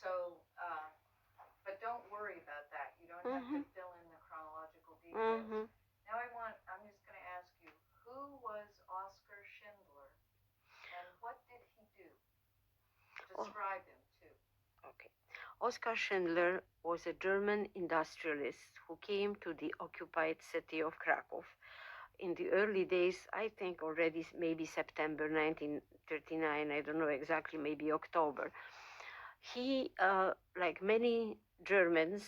So, but don't worry about that. You don't have to fill in the chronological details. Now I'm just going to ask you, who was Oskar Schindler and what did he do? Describe him too. Okay. Oskar Schindler was a German industrialist who came to the occupied city of Krakow in the early days, I think already maybe September 1939, I don't know exactly, maybe October. He, like many Germans,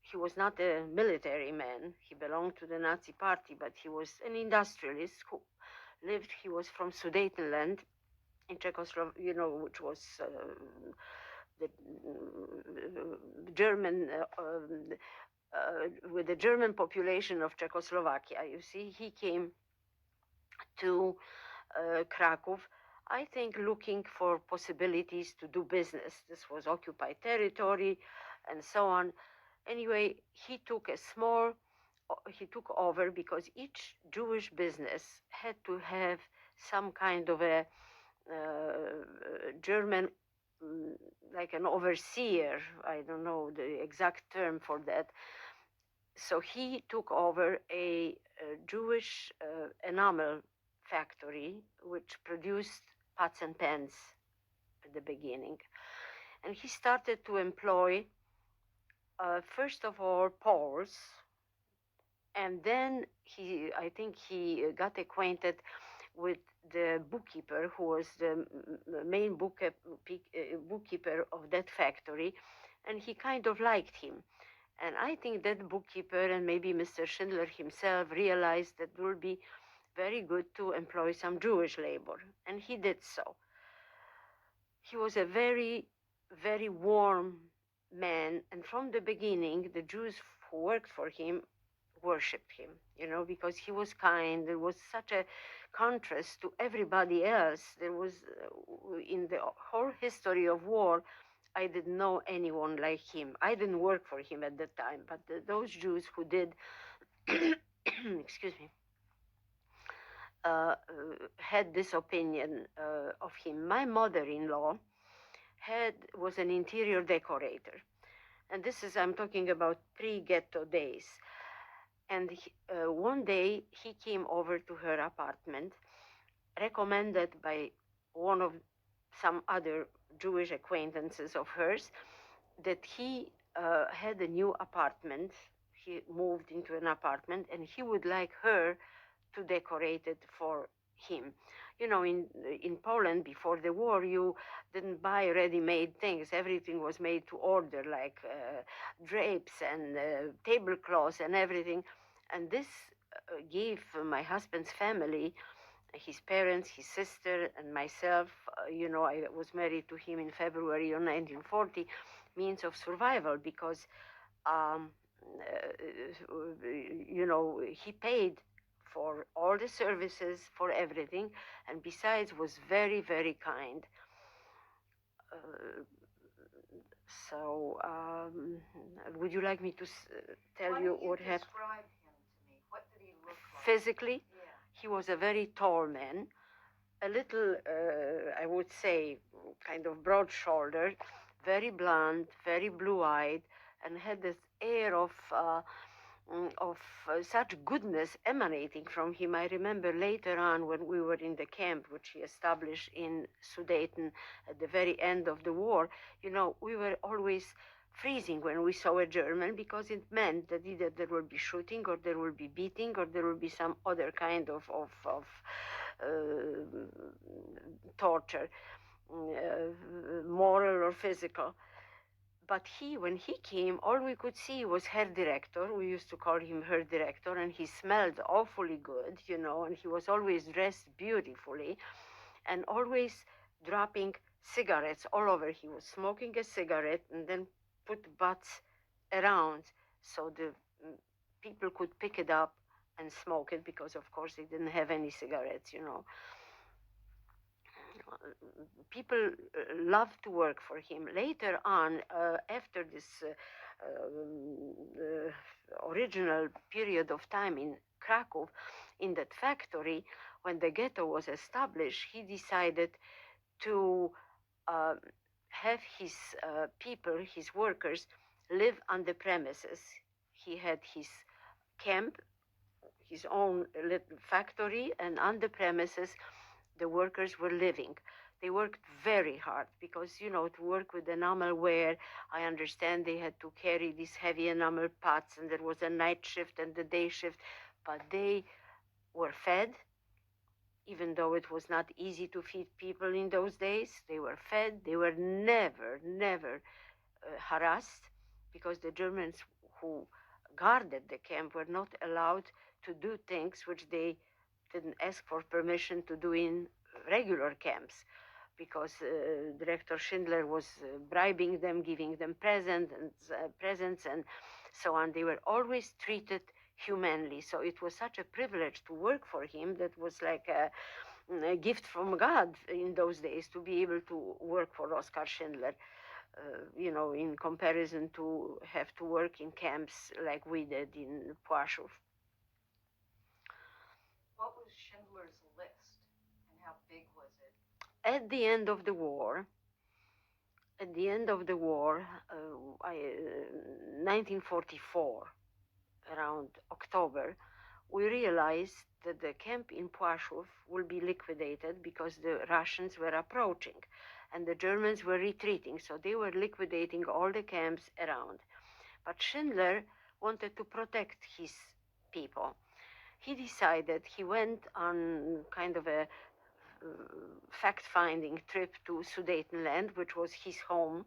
he was not a military man. He belonged to the Nazi party, but he was an industrialist who lived, he was from Sudetenland in Czechoslovakia, which was the German, with the German population of Czechoslovakia. You see, he came to Krakow, I think, looking for possibilities to do business. This was occupied territory and so on. Anyway, he took over because each Jewish business had to have some kind of a German, like an overseer. I don't know the exact term for that. So he took over a Jewish enamel factory which produced pots and pans at the beginning. And he started to employ, first of all, Poles. And then I think he got acquainted with the bookkeeper, who was the main bookkeeper of that factory. And he kind of liked him. And I think that bookkeeper and maybe Mr. Schindler himself realized that it would be very good to employ some Jewish labor. And he did so. He was a very, very warm man. And from the beginning, the Jews who worked for him worshipped him, because he was kind. There was such a contrast to everybody else. There was, in the whole history of war, I didn't know anyone like him. I didn't work for him at that time, but those Jews who did, excuse me, had this opinion of him. My mother-in-law was an interior decorator, and I'm talking about pre-ghetto days. And one day he came over to her apartment, recommended by some other Jewish acquaintances of hers, that he had a new apartment. He moved into an apartment and he would like her to decorate it for him. In Poland before the war, you didn't buy ready-made things. Everything was made to order, like drapes and tablecloths and everything. And this gave my husband's family, his parents, his sister, and myself, I was married to him in February of 1940, means of survival, because he paid for all the services, for everything, and besides was very, very kind. So would you like me to tell you what happened? Describe him to me. What did he look like? Physically? Yeah. He was a very tall man, a little, I would say, kind of broad-shouldered, very blonde, very blue-eyed, and had this air of such goodness emanating from him. I remember later on when we were in the camp, which he established in Sudeten at the very end of the war, we were always freezing when we saw a German, because it meant that either there will be shooting or there will be beating or there will be some other kind of torture, moral or physical. But when he came, all we could see was Herr Director. We used to call him Herr Director, and he smelled awfully good, and he was always dressed beautifully and always dropping cigarettes all over. He was smoking a cigarette and then put butts around so the people could pick it up and smoke it, because of course they didn't have any cigarettes. People loved to work for him. Later on, after this original period of time in Krakow, in that factory, when the ghetto was established, he decided to have his people, his workers, live on the premises. He had his camp, his own little factory, and on the premises, the workers were living. They worked very hard because, you know, to work with enamel ware, I understand they had to carry these heavy enamel pots, and there was a night shift and the day shift, but they were fed, even though it was not easy to feed people in those days. They were fed. They were never harassed, because the Germans who guarded the camp were not allowed to do things which they didn't ask for permission to do in regular camps, because Director Schindler was bribing them, giving them presents and so on. They were always treated humanely. So it was such a privilege to work for him that was like a gift from God in those days, to be able to work for Oskar Schindler. You know, in comparison to have to work in camps like we did in Płaszów. What was Schindler's List, and how big was it? At the end of the war, 1944, around October, we realized that the camp in Płaszów will be liquidated because the Russians were approaching and the Germans were retreating. So they were liquidating all the camps around. But Schindler wanted to protect his people. He decided, he went on kind of a fact-finding trip to Sudetenland, which was his home,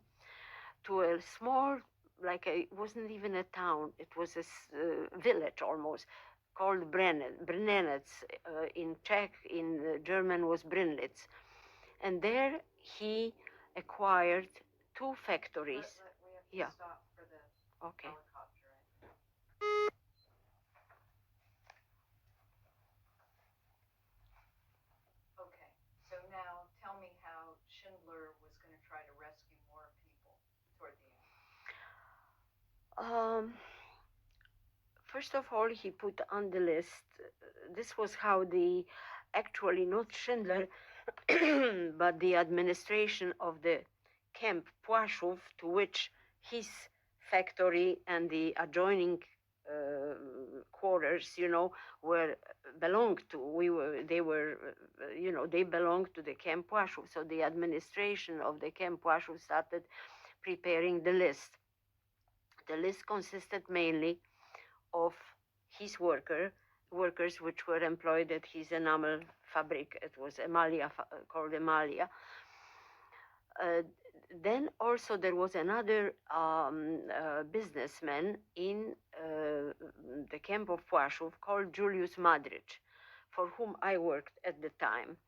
to a small, it wasn't even a town, it was a village almost, called Brennenec. In Czech, in German was Brünlitz. And there he acquired 2 factories. We have to stop for the Okay. helicopter. Right? Okay, so now tell me how Schindler was going to try to rescue more people toward the end. First of all, he put on the list, this was how actually not Schindler, but the administration of the camp Płaszów, to which his factory and the adjoining quarters, you know, belonged to. They belonged to the camp Płaszów. So the administration of the camp Płaszów started preparing the list. The list consisted mainly of his workers which were employed at his enamel fabric. It was called Emalia. Then also there was another businessman in the camp of Płaszów called Julius Madrich, for whom I worked at the time.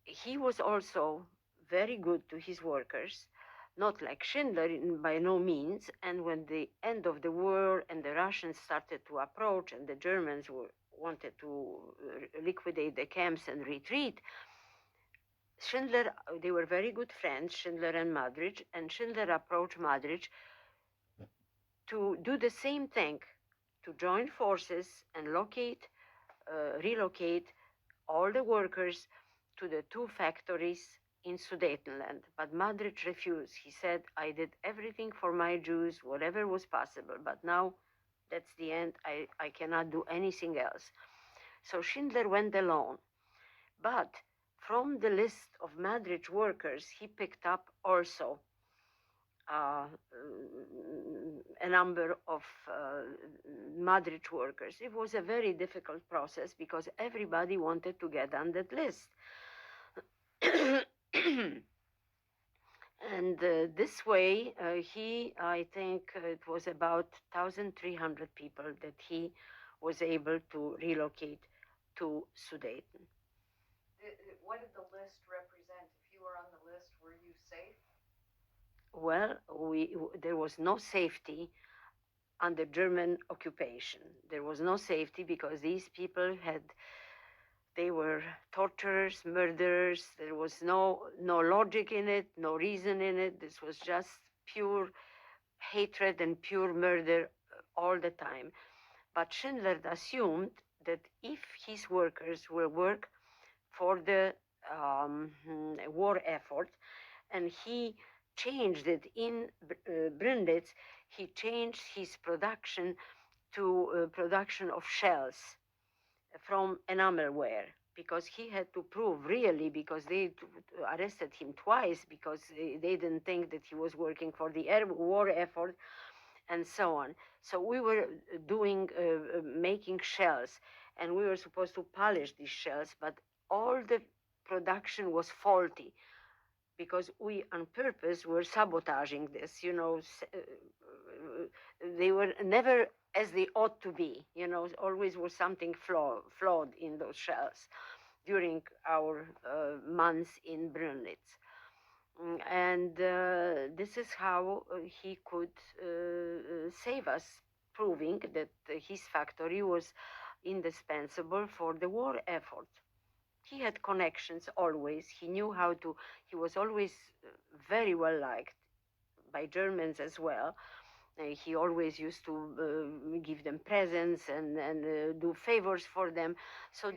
He was also very good to his workers, not like Schindler by no means. And when the end of the war and the Russians started to approach and the Germans wanted to liquidate the camps and retreat, Schindler, they were very good friends, Schindler and Madrich, and Schindler approached Madrich to do the same thing, to join forces and relocate all the workers to the 2 factories in Sudetenland. But Madrich refused. He said, I did everything for my Jews, whatever was possible, but now that's the end. I cannot do anything else. So Schindler went alone. But from the list of Madrich workers, he picked up also a number of Madrich workers. It was a very difficult process because everybody wanted to get on that list. And this way, I think it was about 1,300 people that he was able to relocate to Sudeten. What did the list represent? If you were on the list, were you safe? Well, there was no safety under German occupation. There was no safety because these people they were torturers, murderers. There was no logic in it, no reason in it. This was just pure hatred and pure murder all the time. But Schindler assumed that if his workers will work for the war effort, and he changed it in Brunditz. He changed his production to production of shells from enamelware, because he had to prove, really, because they arrested him twice because they didn't think that he was working for the war effort, and so on. So we were making shells, and we were supposed to polish these shells, but all the production was faulty because we on purpose were sabotaging this, they were never as they ought to be, always was something flawed in those shells during our months in Brunitz. And this is how he could save us, proving that his factory was indispensable for the war effort. He had connections always. He knew how to, he was always very well liked by Germans as well. He always used to give them presents and do favors for them. So